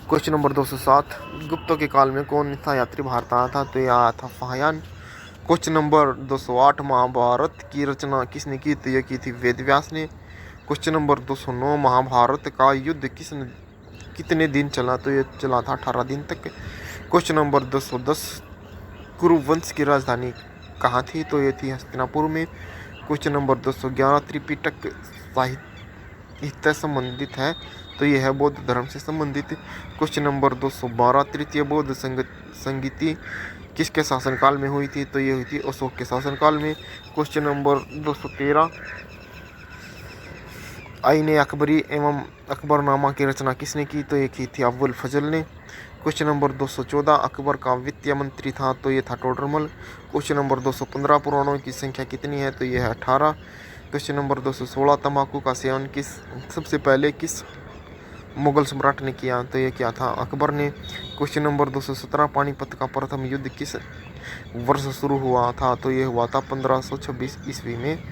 Question number 207, गुप्तों के काल में कौन था यात्री भारत आया था? तो ये आया था फाहियान। क्वेश्चन नंबर 208, महाभारत की रचना किसने की? तो यह की थी वेद व्यास ने। क्वेश्चन नंबर 209, महाभारत का युद्ध कितने दिन चला? तो ये चला था 18 दिन तक। क्वेश्चन नंबर 210, कुरुवंश की राजधानी कहाँ थी? तो ये थी हस्तिनापुर में। क्वेश्चन नंबर 211, त्रिपिटक साहित्य संबंधित है? तो यह है बौद्ध धर्म से संबंधित। क्वेश्चन नंबर 212, तृतीय बौद्ध संगीति किसके शासनकाल में हुई थी? तो ये हुई थी अशोक के शासनकाल में। क्वेश्चन नंबर 213, आईने अकबरी एवं अकबरनामा की रचना किसने की? तो ये की थी अव्वल फजल ने। क्वेश्चन नंबर 214, अकबर का वित्तीय मंत्री था? तो ये था टोडरमल। क्वेश्चन नंबर 215, पुराणों की संख्या कितनी है? तो ये है 18। क्वेश्चन नंबर 216, तंबाकू का सेवन सबसे पहले किस मुगल सम्राट ने किया? तो ये किया था अकबर ने। क्वेश्चन नंबर 217, पानीपत का प्रथम युद्ध किस वर्ष शुरू हुआ था? तो ये हुआ था 1526 ईस्वी में।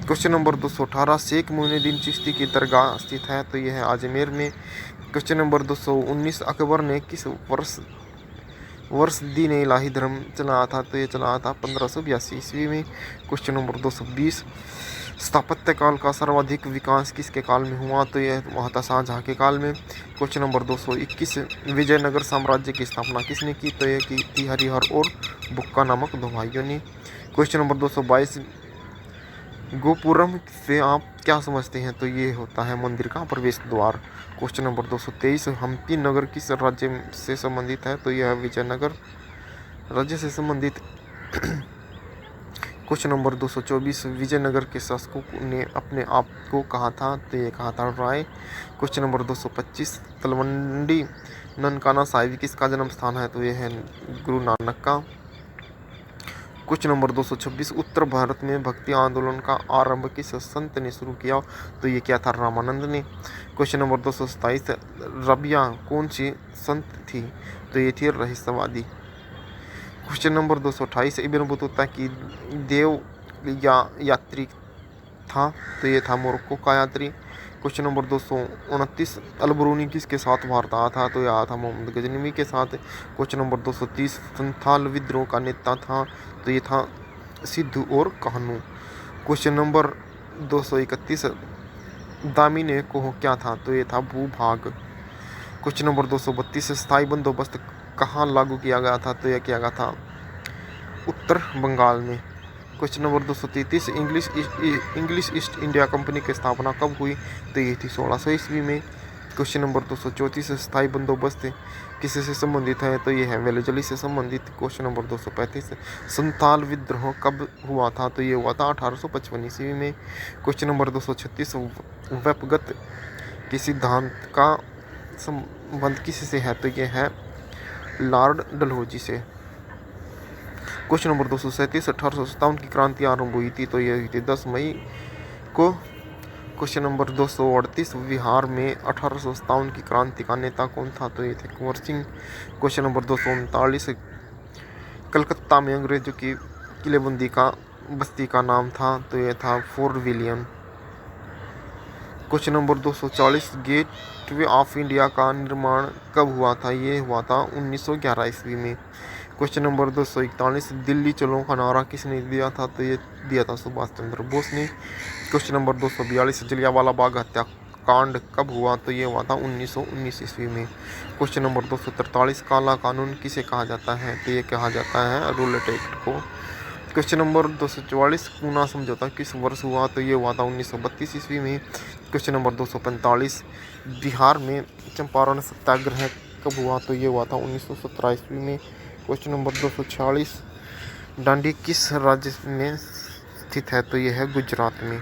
क्वेश्चन नंबर 218, शेख मोइनुद्दीन चिश्ती की दरगाह स्थित है? तो यह है अजमेर में। क्वेश्चन नंबर 219, अकबर ने किस वर्ष दीन इलाही धर्म चलाया था? तो ये चलाया था 1582 ईस्वी में। क्वेश्चन नंबर 220, स्थापत्य काल का सर्वाधिक विकास किसके काल में हुआ? तो यह हुआ था शाहजहां के काल में। क्वेश्चन नंबर 221, विजयनगर साम्राज्य की स्थापना किसने की? तो यह की थी हरिहर और बुक्का नामक दो भाइयों ने। क्वेश्चन नंबर 222, गोपुरम से आप क्या समझते हैं? तो ये होता है मंदिर का प्रवेश द्वार। क्वेश्चन नंबर 223, हम्पी नगर किस राज्य से संबंधित है? तो यह है विजयनगर राज्य से संबंधित। क्वेश्चन नंबर 224, विजयनगर के शासकों ने अपने आप को कहा था? तो ये कहा था राय। क्वेश्चन नंबर 225, तलवंडी ननकाना साहिब किसका जन्म स्थान है? तो यह है गुरु नानक का। क्वेश्चन नंबर 226, उत्तर भारत में भक्ति आंदोलन का आरंभ किस संत ने शुरू किया? तो ये क्या था रामानंद ने। क्वेश्चन नंबर 227, रबिया कौन सी संत थी? तो ये थी रहस्यवादी। क्वेश्चन नंबर 228, इब्न बतूता की देव यात्री था? तो ये था मोरक्को का यात्री। क्वेश्चन नंबर 229, अलबरूनी किसके साथ भारत आया था? तो यह आया था मोहम्मद गजनवी के साथ। क्वेश्चन नंबर 230, संथाल विद्रोह का नेता था? तो ये था सिद्धू और कान्हू। क्वेश्चन नंबर 231, दामिनी को क्या था? तो ये था भूभाग। क्वेश्चन नंबर 232, स्थायी बंदोबस्त कहाँ लागू किया गया था? तो यह किया गया था उत्तर बंगाल में। Question number 233, English east India company की स्थापना कब हुई? तो ये थी 1600 ईस्वी में। क्वेश्चन नंबर 234, स्थायी बंदोबस्त किससे संबंधित है? तो ये है वेलजली से संबंधित। क्वेश्चन नंबर 235, संथाल विद्रोह कब हुआ था? तो ये हुआ था 1855 ईस्वी में। क्वेश्चन नंबर 236, व्यपगत के सिद्धांत का संबंध किससे है? तो ये है लॉर्ड डलहौजी से। क्वेश्चन नंबर 237, 1857 की क्रांति आरंभ हुई थी? तो ये हुई थी 10 मई को। क्वेश्चन नंबर 238, बिहार में 1857 की क्रांति का नेता कौन था? तो ये थे कुंवर सिंह। क्वेश्चन नंबर 239, कलकत्ता में अंग्रेजों की किलेबंदी का बस्ती का नाम था? तो ये था fort William. Question number 240, gateway of India का निर्माण कब हुआ था? ये हुआ था 1911 ईस्वी में। क्वेश्चन नंबर 241, दिल्ली चलो का नारा किसने दिया था? तो ये दिया था सुभाष चंद्र बोस ने। क्वेश्चन नंबर 242, जलियांवाला बाग हत्याकांड कब हुआ? तो ये हुआ था 1919 ईस्वी में। क्वेश्चन नंबर 243, काला कानून किसे कहा जाता है? तो ये कहा जाता है रूलेट एक्ट को। क्वेश्चन नंबर 244, पूना समझौता किस वर्ष हुआ? तो ये हुआ था 1932 ईस्वी में। क्वेश्चन नंबर 245, बिहार में चंपारण सत्याग्रह कब हुआ? तो ये हुआ था 1917 ईस्वी में। क्वेश्चन नंबर 246, डांडी किस राज्य में स्थित है? तो यह है गुजरात में।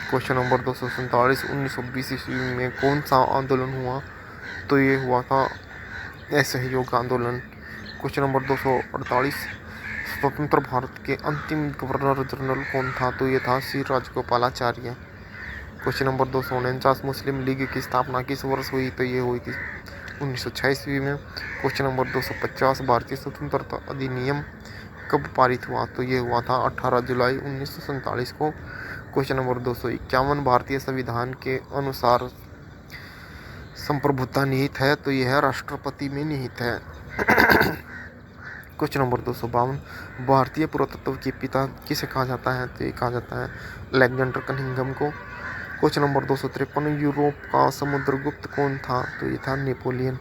क्वेश्चन नंबर 247, 1920 ईस्वी में कौन सा आंदोलन हुआ? तो ये हुआ था असहयोग आंदोलन। क्वेश्चन नंबर 248, स्वतंत्र भारत के अंतिम गवर्नर जनरल कौन था? तो ये था श्री राजगोपालाचार्य। क्वेश्चन नंबर 249, मुस्लिम लीग की स्थापना किस वर्ष हुई? तो ये हुई थी 1906 ईस्वी में। क्वेश्चन नंबर 250, भारतीय स्वतंत्रता अधिनियम कब पारित हुआ? तो ये हुआ था 18 जुलाई 1947 को। क्वेश्चन नंबर 251, भारतीय संविधान के अनुसार संप्रभुता निहित है तो यह राष्ट्रपति में निहित है। क्वेश्चन नंबर 252 भारतीय पुरातत्व के पिता किसे कहा जाता है, तो ये कहा जाता है अलेक्जेंडर कनिंघम को। क्वेश्चन नंबर 253 यूरोप का समुद्रगुप्त कौन था, तो ये था नेपोलियन।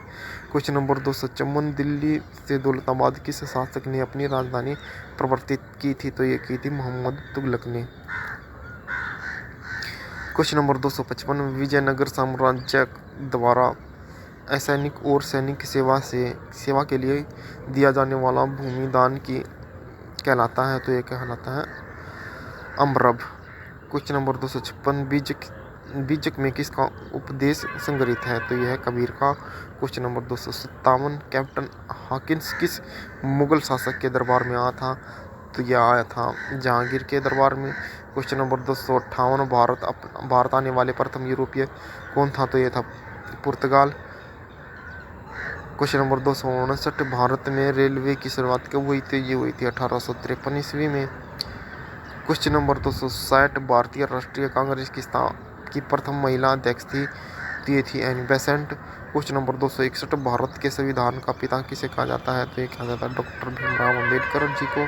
क्वेश्चन नंबर 254 दिल्ली से दौलताबाद किस शासक ने अपनी राजधानी परिवर्तित की थी, तो ये की थी मोहम्मद तुगलक ने। क्वेश्चन नंबर 255 विजयनगर साम्राज्य द्वारा असैनिक और सैनिक सेवा के लिए दिया जाने वाला भूमि दान की कहलाता है, तो ये कहलाता है अमरभ। क्वेश्चन नंबर 256 बीजक में किसका उपदेश संग्रहित है, तो यह है कबीर का। क्वेश्चन नंबर 257 कैप्टन हॉकिंस किस मुगल शासक के दरबार में आया था, तो यह आया था जहांगीर के दरबार में। क्वेश्चन नंबर 258 भारत आने वाले प्रथम यूरोपीय कौन था, तो यह था पुर्तगाल। क्वेश्चन नंबर 259 भारत में रेलवे की शुरुआत कब हुई थी, ये हुई थी 1853 ईस्वी में। क्वेश्चन नंबर 260 भारतीय राष्ट्रीय कांग्रेस की प्रथम महिला अध्यक्ष थी, तो ये थी Annie Besant. Question number 261 Bharat के संविधान का पिता किसे कहा जाता है, तो ये कहा जाता है डॉक्टर भीमराव अम्बेडकर जी को।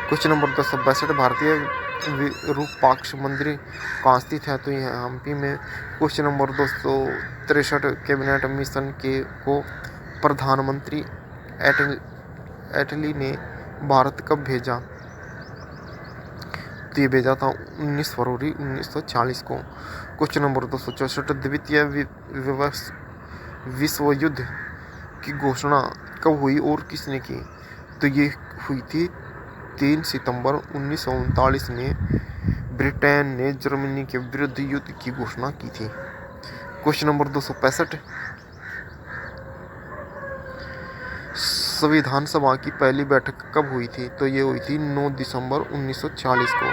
क्वेश्चन नंबर 262 भारतीय विरूपाक्ष मंदिर कहाँ स्थित है, तो यह हम्पी में। क्वेश्चन नंबर 263 कैबिनेट मिशन को प्रधानमंत्री एटली ने भारत कब भेजा, तो ये भेजा था 19 फरवरी 1940 को। क्वेश्चन नंबर 264 द्वितीय विश्व युद्ध की घोषणा कब हुई और किसने की, तो ये हुई थी 3 सितंबर 1939 में ब्रिटेन ने जर्मनी के विरुद्ध युद्ध की घोषणा की थी। क्वेश्चन नंबर 265 संविधान सभा की पहली बैठक कब हुई थी, तो ये हुई थी 9 दिसंबर 1940 को।